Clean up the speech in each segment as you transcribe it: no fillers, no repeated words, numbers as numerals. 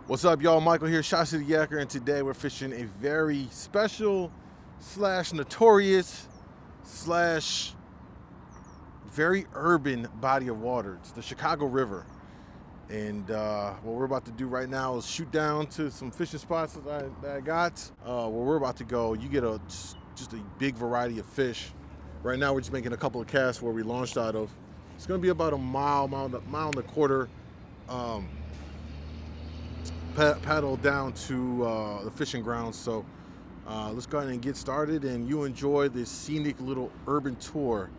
What's up, y'all? Michael here, Shot City Yacker, and today we're fishing a very special slash notorious slash very urban body of water. It's the Chicago River. And what we're about to do right now is shoot down to some fishing spots that I got. Where we're about to go, you get just a big variety of fish. Right now we're just making a couple of casts where we launched out of. It's gonna be about a mile and a quarter. Paddle down to the fishing grounds. So let's go ahead and get started, and you enjoy this scenic little urban tour.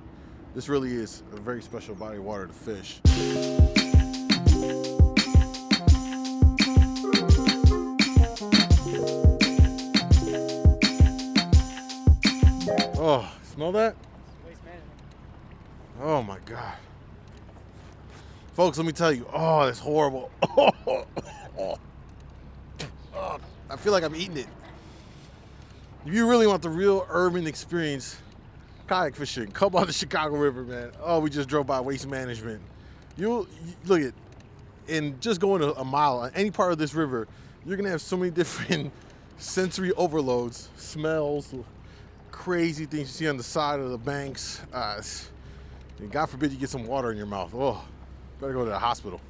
This really is a very special body of water to fish. Oh, smell that? Oh my God. Folks, let me tell you, oh, that's horrible. I feel like I'm eating it. If you really want the real urban experience, kayak fishing, come on the Chicago River, man. Oh, we just drove by Waste Management. You look at, and just going a mile on any part of this river, you're gonna have so many different sensory overloads, smells, crazy things you see on the side of the banks. And God forbid you get some water in your mouth. Oh, better go to the hospital.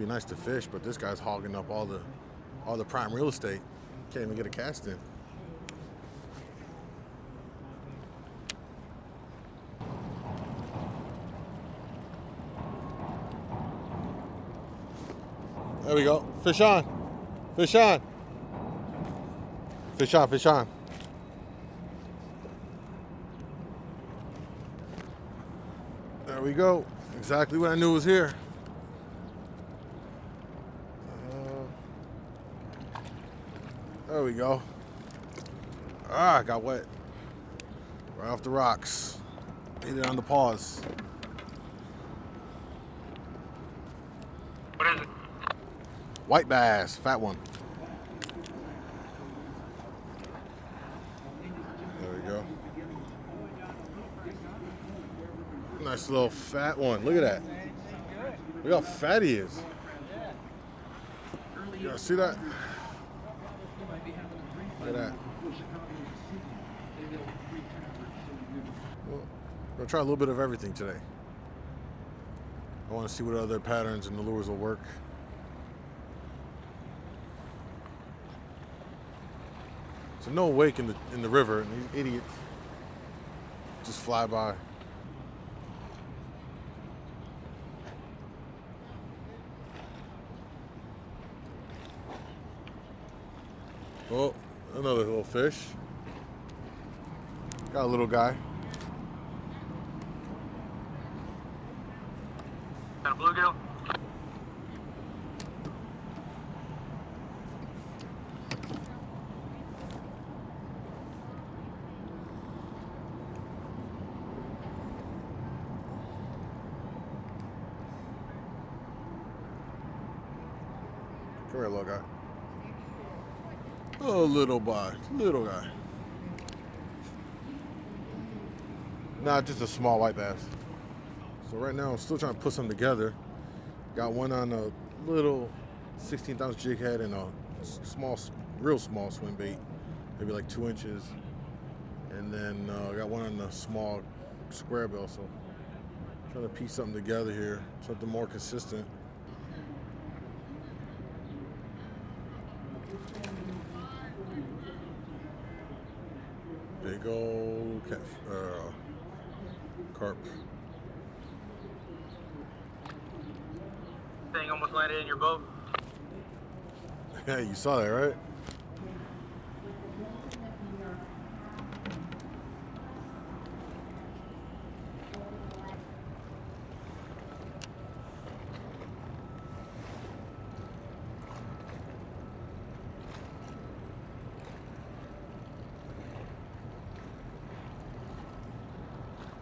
Nice to fish, but this guy's hogging up all the prime real estate. Can't even get a cast in. There we go. Fish on. Fish on. Fish on, fish on. There we go. Exactly what I knew was here. There we go. Ah, got wet. Right off the rocks. Hit it on the paws. What is it? White bass, fat one. There we go. Nice little fat one. Look at that. Look how fat he is. You guys see that? Look at that. Well, we're gonna try a little bit of everything today. I want to see what other patterns and the lures will work. So no wake in the river, and these idiots just fly by. Oh, another little fish. Got a little guy. Got a bluegill? Come here, little guy. Oh, little guy. Nah, just a small white bass. So right now I'm still trying to put some together. Got one on a little 16th ounce jig head and a real small swim bait, maybe like 2 inches. And then got one on the small square bill. So trying to piece something together here, something more consistent. Big old carp. Thing almost landed in your boat. Yeah, you saw that, right?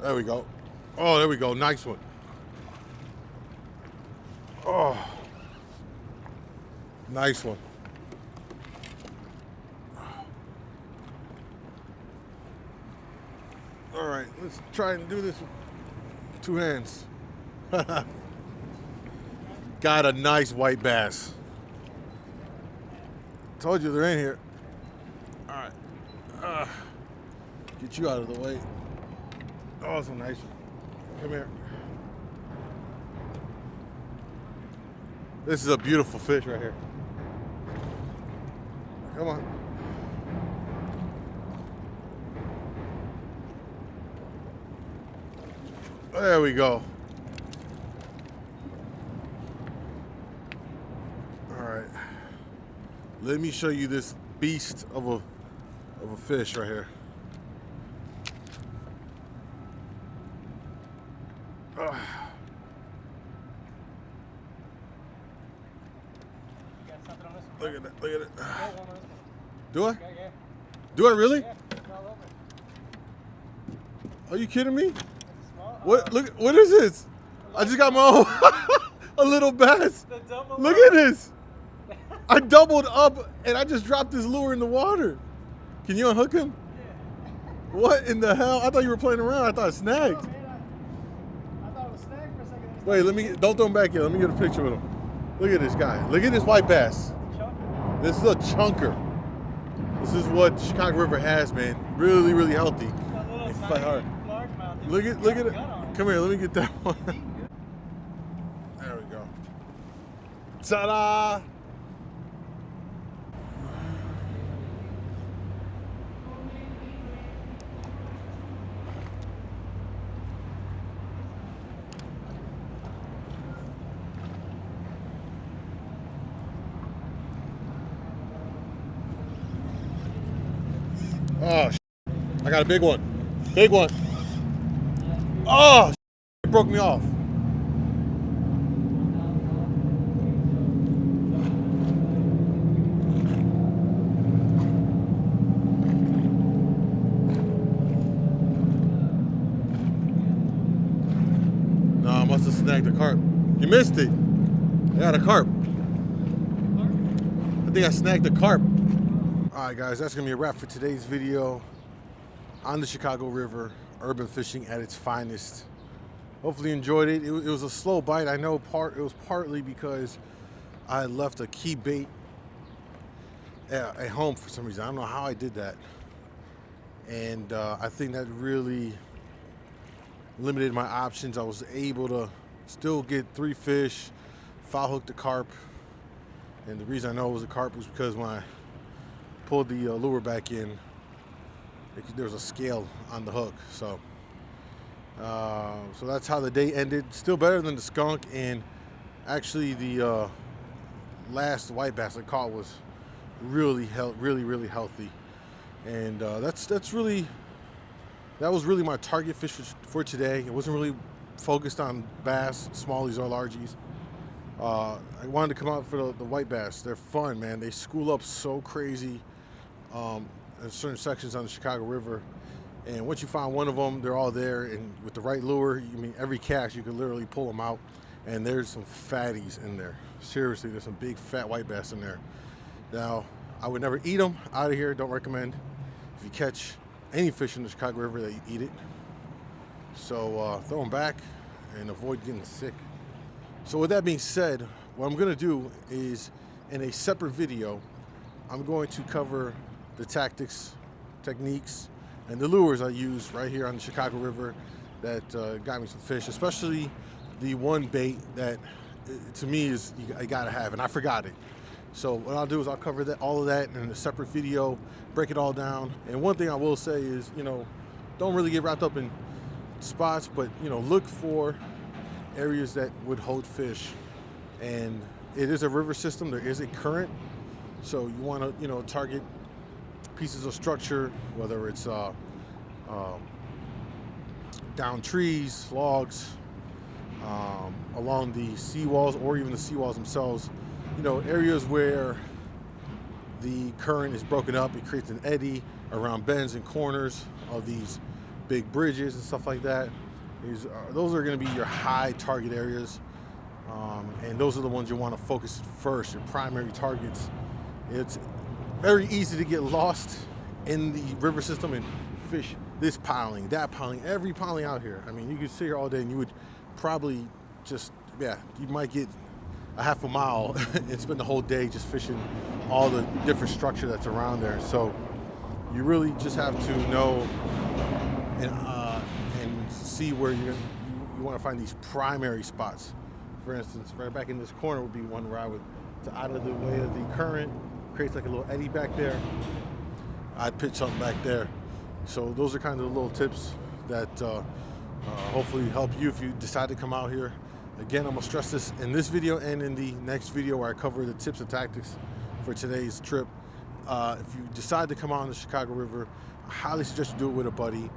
There we go. Oh, there we go. Nice one. Oh, nice one. Let's try and do this with 2 hands. Got a nice white bass. Told you they're in here. All right. Get you out of the way. Oh, it's a nice one. Come here. This is a beautiful fish right here. Come on. There we go. All right. Let me show you this beast of a fish right here. Look at that. Look at it. Do I? Do I really? Are you kidding me? What? Look. What is this? I just got my own a little bass. Look at this. I doubled up and I just dropped this lure in the water. Can you unhook him? What in the hell? I thought you were playing around. I thought it snagged. I thought it was snagged for a second. Wait, don't throw him back yet. Let me get a picture with him. Look at this guy. Look at this white bass. This is a chunker. This is what Chicago River has, man. Really, really healthy. They fight hard. Look at it. Come here, let me get that one. There we go. Ta-da! Oh, I got a big one. Big one. Oh, it broke me off. No, I must have snagged a carp. You missed it. I got a carp. I think I snagged a carp. All right, guys, that's gonna be a wrap for today's video on the Chicago River, urban fishing at its finest. Hopefully you enjoyed it. It was a slow bite. I know it was partly because I left a key bait at home for some reason. I don't know how I did that. And I think that really limited my options. I was able to still get 3 fish, foul hook the carp. And the reason I know it was a carp was because when I pulled the lure back in, there was a scale on the hook. So that's how the day ended. Still better than the skunk, and actually the last white bass I caught was really healthy. And that was really my target fish for today. It wasn't really focused on bass, smallies or largies. I wanted to come out for the white bass. They're fun, man. They school up so crazy in certain sections on the Chicago River. And once you find one of them, they're all there. And with the right lure, every cast, you can literally pull them out. And there's some fatties in there. Seriously, there's some big fat white bass in there. Now, I would never eat them out of here. Don't recommend. If you catch any fish in the Chicago River, that you eat it. So throw them back and avoid getting sick. So with that being said, what I'm gonna do is, in a separate video, I'm going to cover the tactics, techniques, and the lures I use right here on the Chicago River that got me some fish, especially the one bait that to me is you gotta have, and I forgot it. So what I'll do is I'll cover all of that in a separate video, break it all down. And one thing I will say is, don't really get wrapped up in spots, but look for areas that would hold fish. And it is a river system, there is a current, so you want to target pieces of structure, whether it's down trees, logs, along the seawalls, or even the seawalls themselves. Areas where the current is broken up, it creates an eddy around bends and corners of these big bridges and stuff like that. Those are going to be your high target areas, and those are the ones you want to focus first, your primary targets. It's very easy to get lost in the river system and fish this piling, that piling, every piling out here. I mean, you could sit here all day and you would probably just, yeah, you might get a half a mile and spend the whole day just fishing all the different structure that's around there. So you really just have to know and see where you want to find these primary spots. For instance, right back in this corner would be one where I would, to out of the way of the current, creates like a little eddy back there. I'd pitch something back there. So those are kind of the little tips that hopefully help you if you decide to come out here. Again, I'm gonna stress this in this video and in the next video where I cover the tips and tactics for today's trip. If you decide to come out on the Chicago River, I highly suggest you do it with a buddy.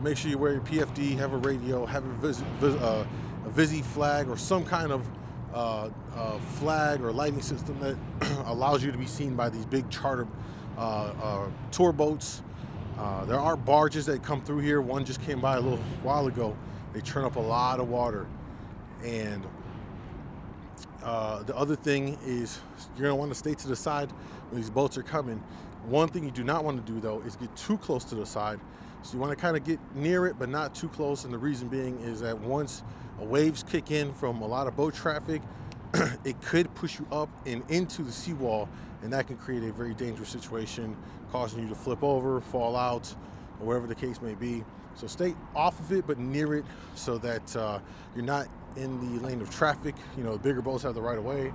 Make sure you wear your PFD, have a radio, have a Visi flag or some kind of flag or lighting system that allows you to be seen by these big charter tour boats. There are barges that come through here. One just came by a little while ago. They churn up a lot of water. And the other thing is you're gonna want to stay to the side when these boats are coming. One thing you do not want to do though is get too close to the side. So you want to kind of get near it, but not too close. And the reason being is that once waves kick in from a lot of boat traffic, it could push you up and into the seawall, and that can create a very dangerous situation, causing you to flip over, fall out, or whatever the case may be. So stay off of it, but near it, so that you're not in the lane of traffic. You know, the bigger boats have the right of way,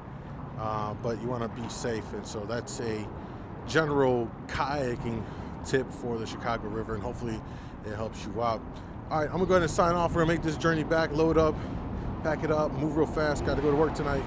but you want to be safe. And so that's a general kayaking tip for the Chicago River, and hopefully it helps you out. All right, I'm gonna go ahead and sign off. We're gonna make this journey back, load up, pack it up, move real fast. Got to go to work tonight.